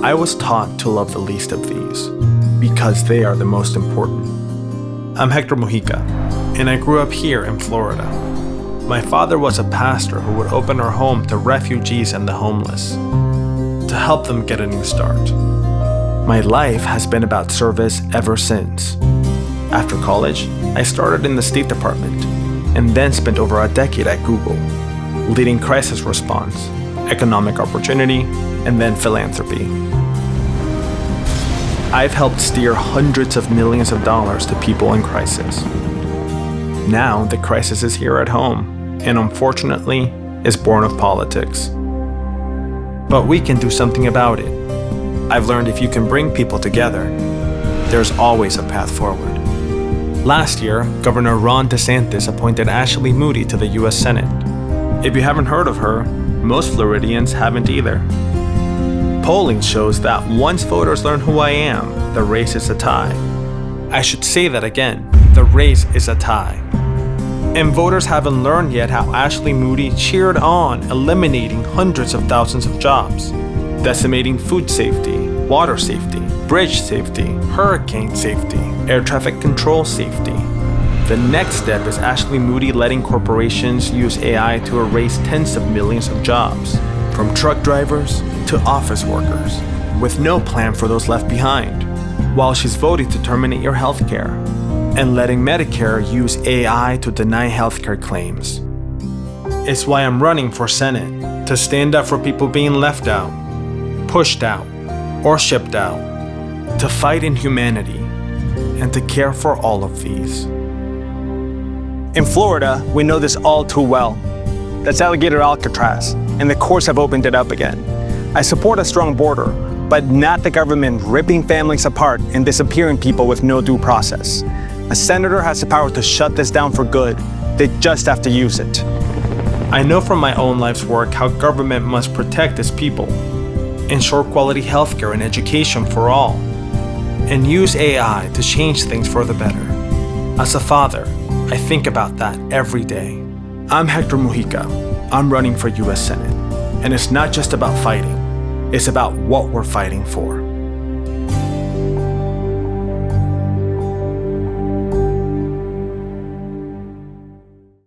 I was taught to love the least of these, because they are the most important. I'm Hector Mujica, and I grew up here in Florida. My father was a pastor who would open our home to refugees and the homeless, to help them get a new start. My life has been about service ever since. After college, I started in the State Department, and then spent over a decade at Google, leading crisis response, economic opportunity, and then philanthropy. I've helped steer hundreds of millions of dollars to people in crisis. Now the crisis is here at home, and unfortunately, is born of politics. But we can do something about it. I've learned if you can bring people together, there's always a path forward. Last year, Governor Ron DeSantis appointed Ashley Moody to the U.S. Senate. If you haven't heard of her, most Floridians haven't either. Polling shows that once voters learn who I am, the race is a tie. I should say that again, the race is a tie. And voters haven't learned yet how Ashley Moody cheered on eliminating hundreds of thousands of jobs, decimating food safety, water safety, bridge safety, hurricane safety, air traffic control safety. The next step is Ashley Moody letting corporations use AI to erase tens of millions of jobs, from truck drivers to office workers, with no plan for those left behind, while she's voting to terminate your health care and letting Medicare use AI to deny healthcare claims. It's why I'm running for Senate, to stand up for people being left out, pushed out, or shipped out, to fight inhumanity, and to care for all of these. In Florida, we know this all too well. That's alligator Alcatraz, and the courts have opened it up again. I support a strong border, but not the government ripping families apart and disappearing people with no due process. A senator has the power to shut this down for good. They just have to use it. I know from my own life's work how government must protect its people, ensure quality healthcare and education for all, and use AI to change things for the better. As a father, I think about that every day. I'm Hector Mujica. I'm running for U.S. Senate. And it's not just about fighting, it's about what we're fighting for.